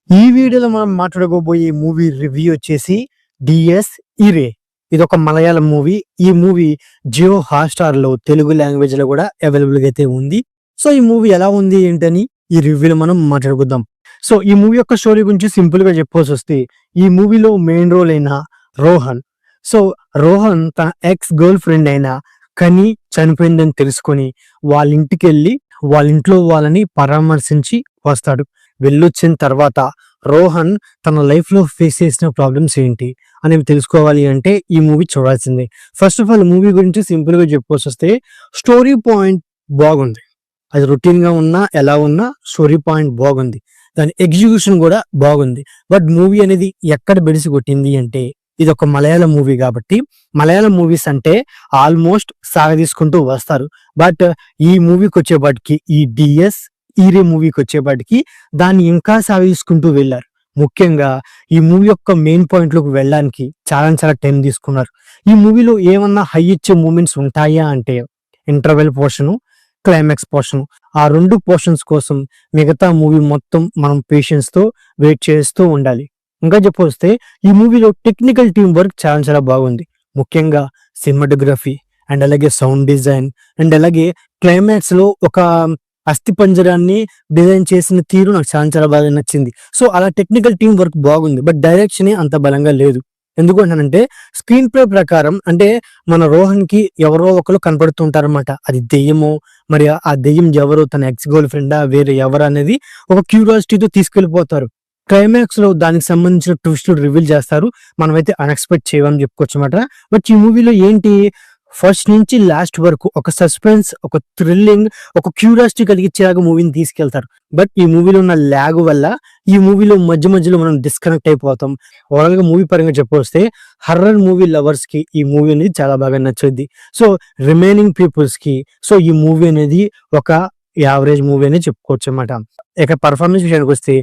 ఈ వీడియోలో మనం మాట్లాడుకోబోయే మూవీ రివ్యూ వచ్చేసి డిఎస్ ఇరే. ఇదొక మలయాళం మూవీ. ఈ మూవీ జియో హాట్‌స్టార్ లో తెలుగు లాంగ్వేజ్ లో కూడా అవైలబుల్ గా అయితే ఉంది. సో ఈ మూవీ ఎలా ఉంది ఏంటని ఈ రివ్యూలో మనం మాట్లాడుకుందాం. సో ఈ మూవీ యొక్క స్టోరీ గురించి సింపుల్ గా చెప్పాల్సి వస్తే, ఈ మూవీలో మెయిన్ రోల్ అయిన రోహన్. సో రోహన్ తన ఎక్స్ గర్ల్ ఫ్రెండ్ అయిన కని చనిపోయిందని తెలుసుకొని వాళ్ళ ఇంటికి వెళ్ళి వాళ్ళ ఇంట్లో వాళ్ళని పరామర్శించి వస్తాడు. వెళ్ళొచ్చిన తర్వాత రోహన్ తన లైఫ్ లో ఫేస్ చేసిన ప్రాబ్లమ్స్ ఏంటి అనేవి తెలుసుకోవాలి అంటే ఈ మూవీ చూడాల్సిందే. ఫస్ట్ ఆఫ్ ఆల్ మూవీ గురించి సింపుల్ గా చెప్పుకోవాల్సి వస్తే, స్టోరీ పాయింట్ బాగుంది. అది రొటీన్ గా ఉన్నా ఎలా ఉన్నా స్టోరీ పాయింట్ బాగుంది. దాని ఎగ్జిక్యూషన్ కూడా బాగుంది. బట్ మూవీ అనేది ఎక్కడ బెడిసి కొట్టింది అంటే, ఇది ఒక మలయాళం మూవీ కాబట్టి మలయాళం మూవీస్ అంటే ఆల్మోస్ట్ సాగదీసుకుంటూ వస్తారు. బట్ ఈ మూవీకి వచ్చేపాటికి, ఈ డిఎస్ ఈరే మూవీకి వచ్చేపాటికి దాన్ని ఇంకా సాగదీసుకుంటూ వెళ్ళారు. ముఖ్యంగా ఈ మూవీ యొక్క మెయిన్ పాయింట్ లోకి వెళ్ళడానికి చాలా టైం తీసుకున్నారు. ఈ మూవీలో ఏమన్నా హై ఇచ్చే మూమెంట్స్ ఉంటాయా అంటే, ఇంటర్వెల్ పోర్షన్, క్లైమాక్స్ పోర్షన్, ఆ రెండు పోర్షన్స్ కోసం మిగతా మూవీ మొత్తం మనం పేషెన్స్ తో వెయిట్ చేస్తూ ఉండాలి. ఇంకా చెప్పొస్తే, ఈ మూవీలో టెక్నికల్ టీం వర్క్ చాలా బాగుంది. ముఖ్యంగా సినిమాటోగ్రఫీ అండ్ అలాగే సౌండ్ డిజైన్ అండ్ అలాగే క్లైమాక్స్ లో ఒక అస్థి పంజరాన్ని డిజైన్ చేసిన తీరు నాకు చాలా బాగా నచ్చింది. సో అలా టెక్నికల్ టీం వర్క్ బాగుంది. బట్ డైరెక్షన్ అంత బలంగా లేదు. ఎందుకు అంటానంటే, స్క్రీన్ ప్లే ప్రకారం అంటే మన రోహన్ కి ఎవరో ఒకరు కనపడుతుంటారన్నమాట. అది దెయ్యమో, మరి ఆ దెయ్యం ఎవరు, తన ఎక్స్ గర్ల్ ఫ్రెండా, వేరే ఎవరు అనేది ఒక క్యూరియాసిటీతో తీసుకెళ్లిపోతారు. క్లైమాక్స్ లో దానికి సంబంధించిన ట్విస్ట్ రివీల్ చేస్తారు. మనమైతే అన్ఎక్స్పెక్ట్ చేయమని చెప్పుకోవచ్చు అన్నమాట. బట్ ఈ మూవీలో ఏంటి, ఫస్ట్ నుంచి లాస్ట్ వరకు ఒక సస్పెన్స్, ఒక థ్రిల్లింగ్, ఒక క్యూరియాసిటీ కలిగించేలాగా మూవీని తీసుకెళ్తారు. బట్ ఈ మూవీలో ఉన్న ల్యాగ్ వల్ల ఈ మూవీలో మధ్యలో మనం డిస్కనెక్ట్ అయిపోతాం. ఓవరాల్ గా మూవీ పరంగా చెప్పొస్తే, హర్రర్ మూవీ లవర్స్ కి ఈ మూవీ అనేది చాలా బాగా నచ్చుద్ది. సో రిమైనింగ్ పీపుల్స్ కి సో ఈ మూవీ అనేది ఒక యావరేజ్ మూవీ అని చెప్పుకోవచ్చు అన్నమాట. ఇక పర్ఫార్మెన్స్ విషయానికి వస్తే,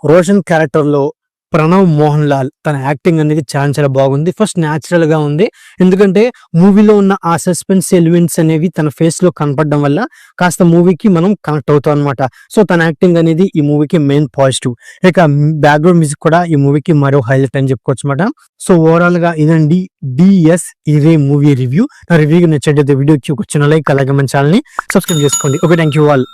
రోషన్ క్యారెక్టర్ లో ప్రణవ్ మోహన్ లాల్ తన యాక్టింగ్ అనేది చాలా బాగుంది. ఫస్ట్ న్యాచురల్ గా ఉంది. ఎందుకంటే మూవీలో ఉన్న ఆ సస్పెన్స్ ఎలిమెంట్స్ అనేవి తన ఫేస్ లో కనపడడం వల్ల కాస్త మూవీకి మనం కనెక్ట్ అవుతాం అనమాట. సో తన యాక్టింగ్ అనేది ఈ మూవీకి మెయిన్ పాజిటివ్. ఇక బ్యాక్గ్రౌండ్ మ్యూజిక్ కూడా ఈ మూవీకి మరో హైలైట్ అని చెప్పుకోవచ్చు అనమాట. సో ఓవరాల్ గా ఇదండి డిఎస్ ఇదే మూవీ రివ్యూ. నా రివ్యూ నచ్చట్లయితే వీడియోకి ఒక చిన్న లైక్, అలాగే మన ఛానల్ ని సబ్స్క్రైబ్ చేసుకోండి. Okay, thank you all.